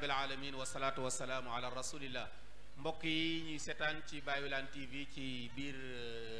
rabbil alamin wasalaatu wasalaamu ala rasulillah. mbokk yi ñuy seetaan ci Baye Wilane TV ci biir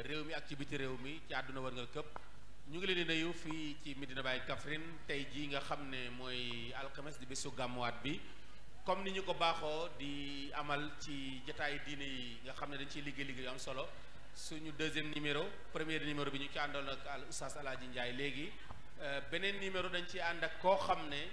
réew mi ak ci biti réew mi ci àdduna wërngal këpp ñu ngi leen di nuyu fii ci Medina Baye Kaffrine tey jii nga xam ne mooy alxames di bésu gàmmuwaat bi comme ni ñu ko baaxoo di amal ci jotaayu diine yi nga xam ne dañ ciy liggéey yu am solo suñu deuxième numéro premier numéro bi ñu ci àndoon ak al oustaz Alaaji Njaay léegi beneen numéro dañ ci ànd ak koo xam ne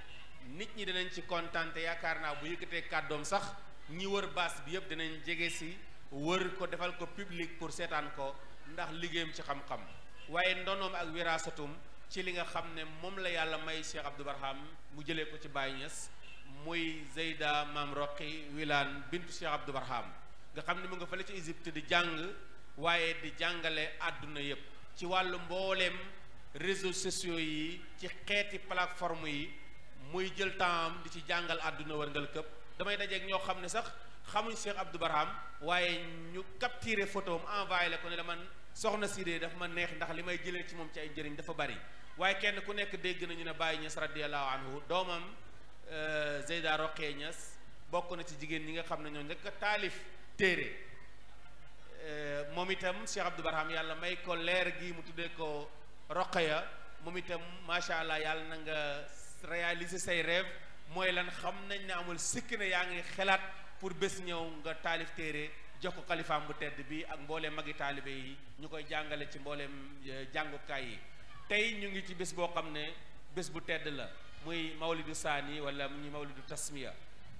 nit ñi dinañ ci kontaan te yaakaar naa bu yëkkatee kàddoom sax ñi wër baas bi yëpp dinañ jege si wër ko defal ko public pour seetaan ko ndax liggéeyam ci xam-xam waaye ndonoom ak wiraasatum ci li nga xam ne moom la yàlla may Cheikh Abdou Barham mu jëlee ko ci Baye Niass muy Zeyda Maam Roqi Wilane bintu Cheikh Abdou Barham nga xam ne mu nga fële ci Égypte di jàng waaye di jàngale àdduna yëpp ci wàllu mbooleem réseaux sociaux yi ci xeeti plateforme yi muy jël temps di ci jàngal àdduna wërngal këpp damay dajeeg ñoo xam ne sax xamuñ Cheikh Abdou Barham waaye ñu capturé photo am envoyé la ko ne la man soxna si dee dafa ma neex ndax li may jëlee ci moom ci ay njëriñ dafa bari waaye kenn ku nekk dégg nañu ne Baye Niass radiyallahu anhu doomam Zeyda Roqee Niass bokk na ci jigéen ñi nga xam ne ñoo njëkk a taalif téere moom itam Cheikh Abdou Barham yàlla may ko leer gi mu tuddee ko Roqeya moom itam macha allah yàlla na nga réaliser say rêve mooy lan xam nañ ne amul sikk ne yaa ngi xelaat pour bés ñëw nga taalif téere jox ko xalifaam bu tedd bi ak mbooleem magi taalibe yi ñu koy jàngale ci mbooleem jàngukaay yi tey ñu ngi ci bés boo xam ne bés bu tedd la muy mawlidu saani wala ñu mawlidu tasmiya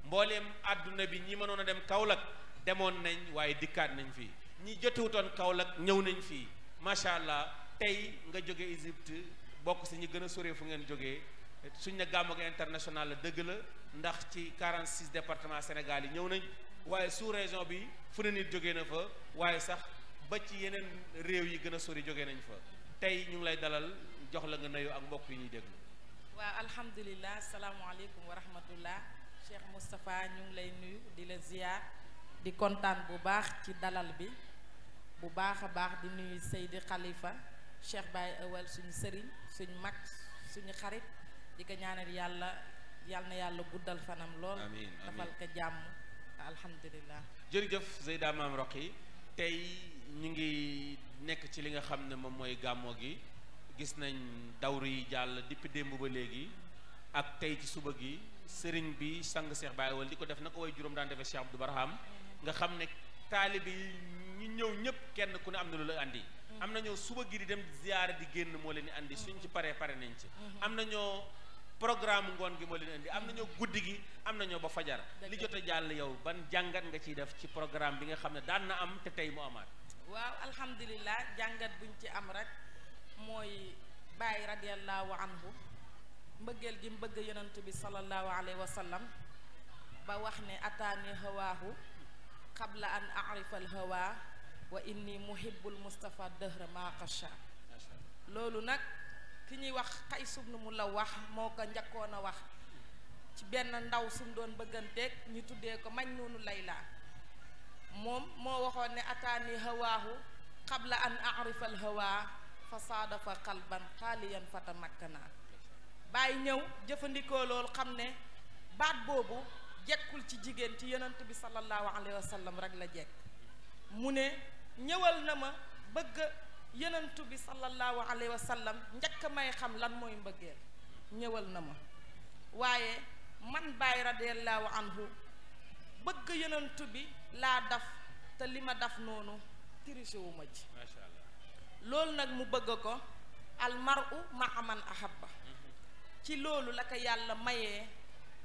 mbooleem àdduna bi ñi mënoon a dem Kaolack demoon nañ waaye dikkaat nañ fii ñi jotewutoon Kaolack ñëw nañ fii macha allah tey nga jóge Égypte bokk si ñi gën a sore fu ngeen jógee suñ ne gàmmu gi international la dëgg la ndax ci 46 départements Sénégal yi ñëw nañ waaye sous région bi fu ne nit jógee na fa waaye sax ba ci yeneen réew yi gën a sori jógee nañ fa tey ñu ngi lay dalal jox la nga nuyu ak mbokk yi ñuy déglu. waaw alhamdulilah salaamualeykum wa rahmatullah Cheikh Moustapha ñu ngi lay nuyu di la ziyaar di kontaan bu baax ci dalal bi bu baax a baax di nuyu Seydi Khalifa Cheikh Baye Awal suñu sëriñ suñu mag suñu xarit di ko ñaanal yàlla na yàlla guddal fanam lool. amiin dafal ko jàmm alhamdulilah. jërëjëf Zeyda Maam Roqi tey ñu ngi nekk ci li nga xam ne moom mooy gàmmoo gi gis nañ dawru yi jàll depuis démb ba léegi ak tey ci suba gi sëriñ bi sang Cheikh Baye Awal di ko def na ko way juróom daan defee Cheikh Abdou Barham nga xam ne taalibe yi ñu ñëw ñëpp kenn ku ne am na lu la andi. am na ñoo suba gi di dem ziyaara di génn moo leen di andi suñ ci pare nañ ci. am na ñoo programme ngoon gi moo leen indi am na ñoo guddi gi am na ñoo ba fajar li jot a jàll yow ban jàngat nga ciy def ci programme bi nga xam ne daan na am te tey mu amaat. waaw alhamdulilah jàngat buñ ci am rek mooy Baye radiyallahu anhu mbëggeel gi mbëgg yonent bi sallallahu alayhi wa sallam ba wax ne ataani hawaahu qabla an arifa al hawa wa inni muhibbul Mustafa dëhra maa xasha loolu nag ki ñuy wax Qays ibn Mulawah moo ko njëkkoon a wax ci benn ndaw sum doon bëgganteeg ñu tuddee ko Majnuunu Layla moom moo waxoon ne ataani hawaahu qabla an arifa al hawa fa saadafa qalban xaaliyan fatamakkana bàyyi ñëw jëfandikoo loolu xam ne baat boobu jekkul ci jigéen ci yonent bi sallallahu alayhi wa sallam rek la jekk mu ne ñëwal na ma bëgg yonent bi sallallahu alayhi wa sallam njëkk may xam lan mooy mbëggeel ñëwal na ma waaye man Baye radiyallahu anhu bëgg yonent bi laa daf te li ma daf noonu triché wu ma ji macha allah loolu nag mu bëgg ko almaru maa man ahabba ci loolu la ko yàlla mayee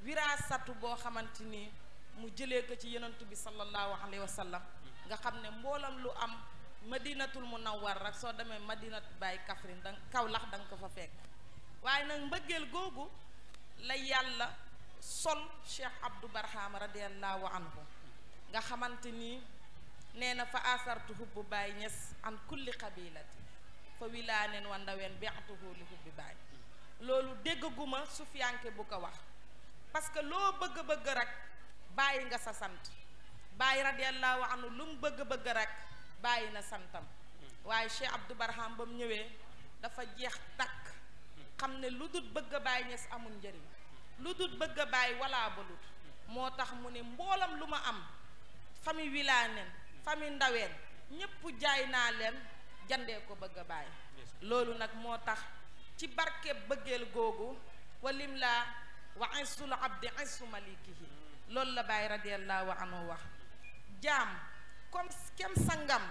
wiraasatu boo xamante ni mu jëlee ko ci yonent bi sallallahu alayhi wa sallam nga xam ne mboolam lu am madinatul munawwar rek soo demee madinat Baye Kaffrine danga Kaolack da nga ko fa fekk waaye nag mbëggeel googu la yàlla sol Cheikh Abdou Barham radiyallahu anhu nga xamante ni nee na fa asartu hubbu Baye Niass an kulli qabilati fa wilaaneen wa ndaween bi'atuhu li hubbi Baye loolu déggaguma sufiyanke bu ko wax parce que loo bëgg-bëgg rek bàyyi nga sa sant Baye radiyallahu anhu lu mu bëgg-bëgg rek bàyyi na santam waaye Cheikh Abdou Barham ba mu ñëwee dafa jeex takk xam ne lu dul bëgg a Baye Niass amul njëriñ lu dul bëgg a Baye walaa balut moo tax mu ne mboolam lu ma am famille Wilane famille Ndaween ñépp jaay naa leen jandee ko bëgg a bàyyi loolu nag moo tax ci barke bëggeel googu walim laa wa insul abdi insu malikihi loolu la Baay radiyallahu anhu wax jaam comme kem sangam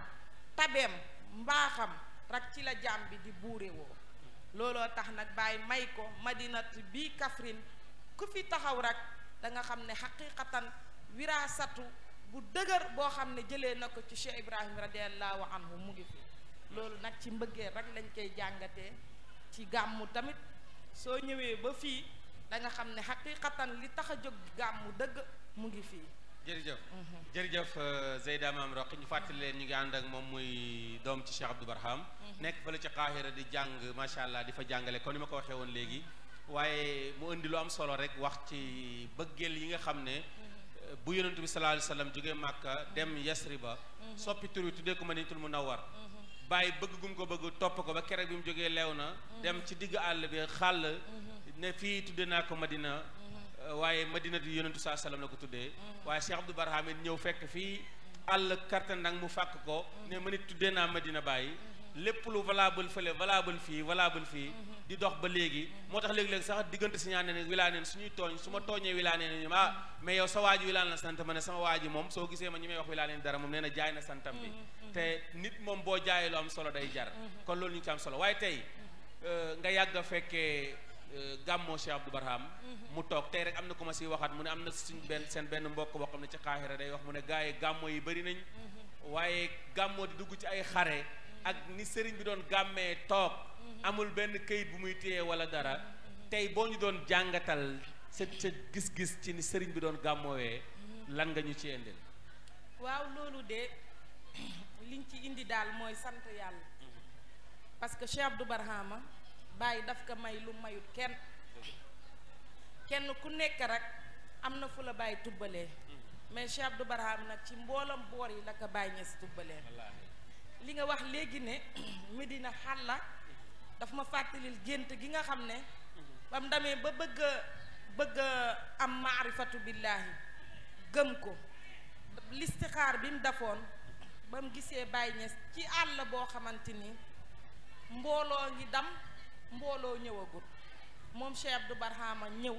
tabeem mbaaxam rak ci la jaam bi di buure woo looloo tax nag Baay may ko madinat bii Kaffrine ku fi taxaw rek da nga xam ne xaqiqatan wiraasatu bu dëgër boo xam ne jëlee na ko ci Cheikh Ibrahim radiyallahu anhu mu ngi fi loolu nag ci mbëggeel rek lañ koy jàngatee ci gàmmu tamit soo ñëwee ba fii da nga xam ne xaqiqatan li tax a jóg gàmmu dëgg mu ngi fii. jërëjëf jërëjëf Zeyda Maam Roqi ñu fàttali leen ñu ngi ànd ak moom muy doom ci Cheikh Abdou Barham nekk fële ci Qahira di jàng macha allah di fa jàngale kon ni ma ko waxee woon léegi waaye mu indi lu am solo rek wax ci bëggeel yi nga xam ne bu yonent bi sallallahu alayhi wa sallam jógee Màkka dem Yasriba soppi tur wi tuddee ko Madinatul Munawwar bàyyi bëgg gum ko bëgg topp ko ba keroog bi mu jógee Léona dem ci digg àll bi xàll ne fii tuddee naa ko Madina waaye Madina di yonentu saa sallam la ko tuddee waaye Cheikh Abdou Barham it ñëw fekk fii àll karta nag mu fàkk ko ne ma nit tuddee naa Madina Baye lépp lu valable fële valable fii di dox ba léegi moo tax léegi-léegi sax diggante si ñaan ne Wilane suñuy tooñ su ma tooñee Wilane ñu mais yow sa waaji Wilane la sant ma ne sama waaji moom soo gisee ma ñi may wax Wilane dara moom nee na jaay na santam bi te nit moom boo jaayee lu am solo day jar kon loolu ñu ci am solo waaye tey nga yàgg a fekkee gàmmoo Cheikh Abdou Barham mu toog tey rek am na ko ma si waxaat mu ne am na seen benn mbokk boo xam ne ci Qahira day wax mu ne gars yi gàmmoo yi bëri nañ waaye gàmmoo di dugg ci ay xare ak ni sëriñ bi doon gàmmee toog amul benn këyit bu muy téye wala dara tey boo ñu doon jàngatal sa gis-gis ci ni sëriñ bi doon gàmmoowee lan nga ñu ci indil. waaw loolu de liñ ci indi daal mooy sant yàlla parce que Cheikh Abdou Barham Baye daf ko may lu mayut kenn ku nekk rek am na fu la Baye tubbalee mais Cheikh Abdou Barham nag ci mboolam boor yi la ko Baye Niass tubbalee li nga wax léegi ne Medina Xalla daf ma fàttalil gént gi nga xam ne bam demee ba bëgg am maarifatu billaahi gëm ko listixaar bi mu defoon ba mu gisee Baye Niass ci àll boo xamante ni mbooloo ngi dam mbooloo ñëwagut moom Cheikh Abdou Barham ñëw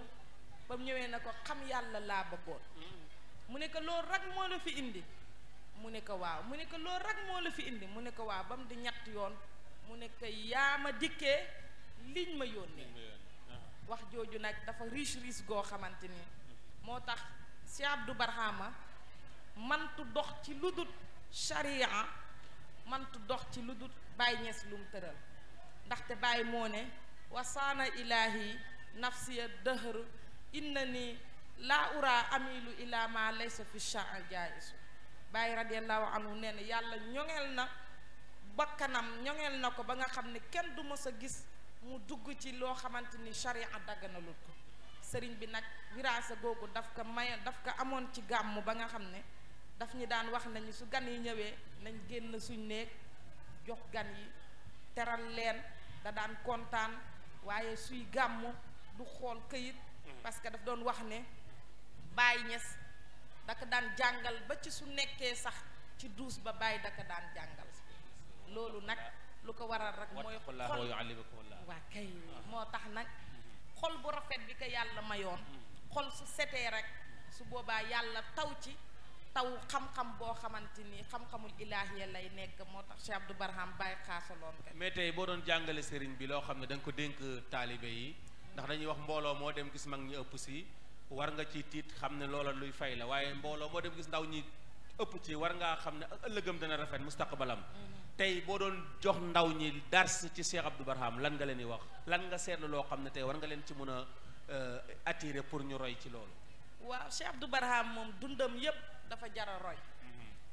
ba mu ñëwee na ko xam yàlla laa bëggoon mu ne ko loolu rek moo la fi indi mu ne ko waaw mu ne ko loolu rek moo la fi indi mu ne ko waaw ba mu di ñett yoon mu ne ko yaa ma dikkee liñ ma yónnee wax jooju nag dafa riche goo xamante ni moo tax Cheikh Abdou Barham mantu dox ci lu dul sharia mantu dox ci lu dul Baye Niass lu mu tëral ndaxte Baye moo ne wasaana ilaahi nafsiya dëhër inna ni laa ura amilu ila ma laysa fi sha'a jaisu Baye radiallahu anhu nee na yàlla ñoŋeel na bakkanam ñoŋeel na ko ba nga xam ne kenn du mës a gis mu dugg ci loo xamante ni sharia dagganalut ko sëriñ bi nag wiraasa googu daf ko amoon ci gàmmu ba nga xam ne daf ñu daan wax nañu su gan yi ñëwee nañ génn suñ néeg jox gan yi teral leen da daan kontaan waaye suy gàmmu du xool këyit parce que daf doon wax ne Baye Niass daka daan jàngal ba ci su nekkee sax ci duus ba Baye daka daan jàngal loolu nag lu ko waral rek mooy xol waa kay moo tax nag xol bu rafet bi ko yàlla mayoon xol su setee rek su boobaa yàlla taw ci taw xam-xam boo xamante ni xam-xamul ilaahiya lay nekk moo tax Cheikh Abdou Barham Baye xaasaloon ko mais tey boo doon jàngale sëriñ bi loo xam ne da nga ko dénk taalibe yi ndax dañuy wax mbooloo moo dem gis mag ñi ëpp si war nga ci tiit xam ne loola luy fay la waaye mbooloo moo dem gis ndaw ñi ëpp ci war ngaa xam ne ëllëgam dana rafet mustaqbalam tey boo doon jox ndaw ñi dars ci Cheikh Abdou Barham lan nga leen di wax lan nga seetlu loo xam ne tey war nga leen ci mën a attirer pour ñu roy ci loolu. waaw Cheikh Abdou Barham moom dundam yépp dafa jara roy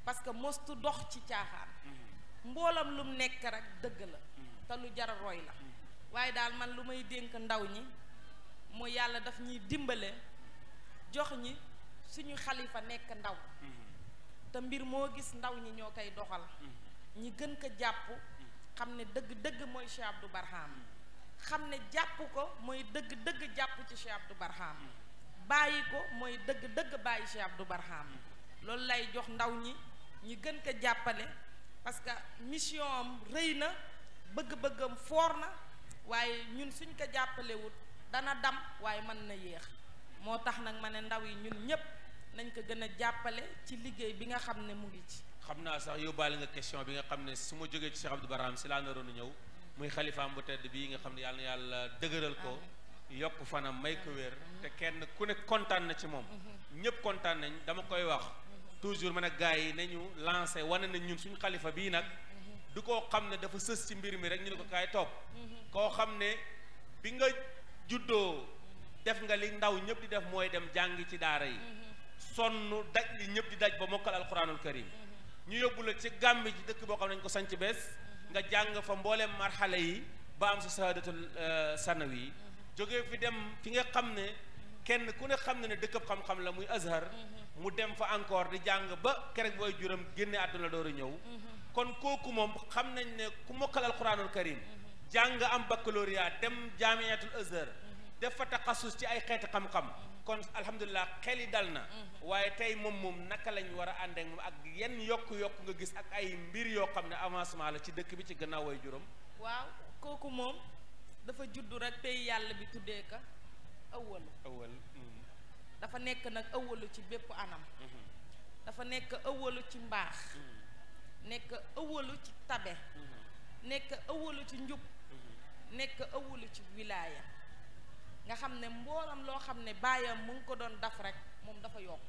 parce que mostu dox ci caaxaan mboolam lu mu nekk rek dëgg la te lu jara roy la waaye daal man lu may dénk ndaw ñi mooy yàlla daf ñuy dimbale jox ñi suñu xalifa nekk ndaw te mbir moo gis ndaw ñi ñoo koy doxal ñi gën ko jàpp xam ne dëgg-dëgg mooy Cheikh Abdou Barham xam ne jàpp ko mooy dëgg-dëgg jàpp ci Cheikh Abdou Barham bàyyi ko mooy dëgg bàyyi Cheikh Abdou Barham loolu lay jox ndaw ñi gën ko jàppale parce que mission am rëy na bëgg-bëggam foor na waaye ñun suñ ko jàppalewut dana dam waaye mën na yéex moo tax nag ma ne ndaw yi ñun ñépp nañ ko gën a jàppale ci liggéey bi nga xam ne mu ngi ci. xam naa sax yóbbaale nga question bi nga xam ne su ma jógee ci Cheikh Abdou Barham si laa naroon a ñëw muy xalifaam bu tedd bii nga xam ne yàlla dëgëral ko yokk fanam may ko wér te kenn ku ne kontaan na ci moom ñépp kontaan nañ dama koy wax toujours man ak gars yi nañu lancé wane nañ ñun suñu xalifa bii nag du koo xam ne dafa sës ci mbir mi rek ñu ne ko kaay topp koo xam ne bi nga juddoo def nga li ndaw ñëpp di def mooy dem jàngi ci daara yi sonn daj li ñëpp di daj ba mokkal alquranul karim ñu yóbbu la ci Gàmbi ci dëkk boo xam ne nañ ko sanc bees nga jàng fa mbooleem marxale yi ba am sa saadatul sanawi jógee fi dem fi nga xam ne kenn ku ne xam ne dëkkab xam-xam la muy Azhar mu dem fa encore di jàng ba kerek booy juram génne àdduna door a ñëw kon kooku moom xam nañ ne ku mokkal alquranul karim jàng am baccalauréat dem jaamiatul Azhar def fa taxasus ci ay xeeti xam-xam kon alhamdulilah xel yi dal na waaye tey moom naka lañ war a ànd ak moom ak yenn yokk-yokk nga gis ak ay mbir yoo xam ne avancement la ci dëkk bi ci gannaaw way juróom. waaw kooku moom dafa juddu rek tey yàlla bi tuddee ka ëwwalu dafa nekk nag ëwwalu ci bépp anam dafa nekk ëwwalu ci mbaax nekk ëwwalu ci tabe nekk ëwwalu ci njub nekk ëwwalu ci wilaaya nga xam ne mboolam loo xam ne baayam mu ngi ko doon daf rek moom dafa yokk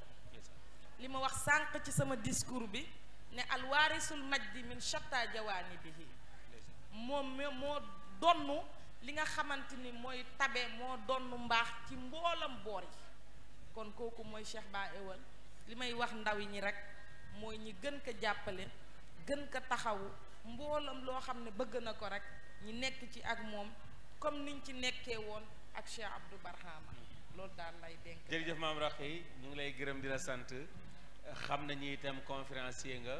li ma wax sànq ci sama discours bi ne alwaarisul majdi min shatta jawaanibihi moom moo donnu li nga xamante ni mooy tabe moo donnu mbaax ci mboolam boor yi kon kooku mooy Cheikh Ba Ewal li may wax ndaw yi ñi rek mooy ñi gën ko jàppale gën ko taxawu mboolam loo xam ne bëgg na ko rek ñi nekk ci ak moom comme niñ ci nekkee woon ak Cheikh Abdou Barham loolu daal lay dénk. jërëjëf maam Raxi ñu ngi lay gërëm di la sant xam nañu itam conférencier nga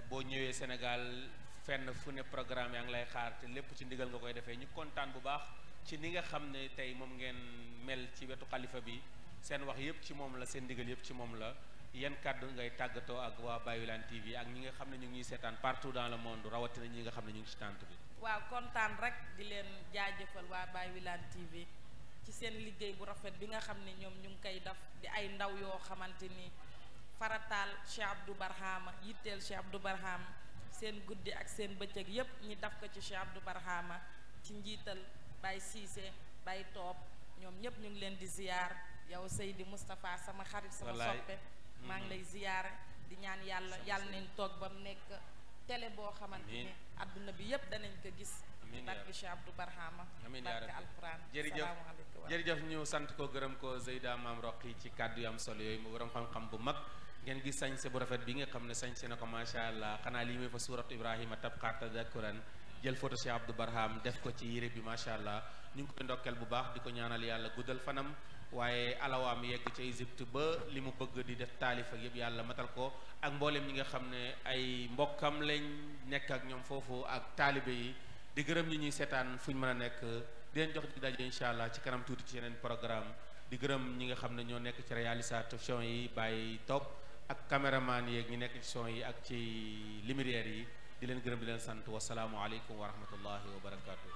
boo ñëwee Sénégal fenn fu ne programme yaa ngi lay xaar te lépp ci ndigal nga koy defee ñu kontaan bu baax ci ni nga xam ne tey moom ngeen mel ci wetu xalifa bi seen wax yëpp ci moom la seen ndigal yëpp ci moom la yan kàddu ngay tàggatoo ak waa Baye Willane TV ak ñi nga xam ne ñu ngi ñuy seetaan partout dans le monde rawatina ñi nga xam ne ñu ngi ci tànt bi. waaw kontaan rek di leen jaajëfal waa Baye Willane TV ci seen liggéey bu rafet bi nga xam ne ñoom ñu ngi koy def di ay ndaw yoo xamante ni farataal Cheikh Abdou Barham yitteel Cheikh Abdou Barham seen guddi ak seen bëccëg yépp ñi daf ko ci Cheikh Abdou Barham ci njiital Baye Cissé Baye Toob ñoom ñépp ñu ngi leen di ziyaar yow Seydi Moustapha sama xarit sama soppe maa ngi lay ziyaare di ñaan yàlla nañ toog ba mu nekk télé boo xamante ni adduna bi yépp danañ ko gis barke Cheikh Abdou Barham barke alquran jërëjëf ñu sant ko gërëm ko Zeyda Maam Roqi ci kàddu yu am solo yooyu mu borom xam-xam bu mag ngeen gis sañse bu rafet bi nga xam ne sañse na ko macha allah xanaa lii muy fa suuratu Ibrahima tabqa tadakkuran jël photo Cheikh Abdou Barham def ko ci yére bi macha allah ñu ngi koy ndokkeel bu baax di ko ñaanal yàlla guddal fanam waaye alawaam yegg ca Égypte ba li mu bëgg di def taalif ak yëpp yàlla matal ko ak mboolem ñi nga xam ne ay mbokkam lañ nekk ak ñoom foofu ak taalibe yi di gërëm ñi ñuy seetaan fu ñu mën a nekk di leen jox di daje incha allah ci kanam tuuti ci yeneen programme di gërëm ñi nga xam ne ñoo nekk ci réalisation yi bàyyi topp ak caméraman yeeg ñi nekk ci son yi ak ci lumière yi di leen gërëm di leen sant wasalaamualeykum wa rahmatullahi wa barakatuh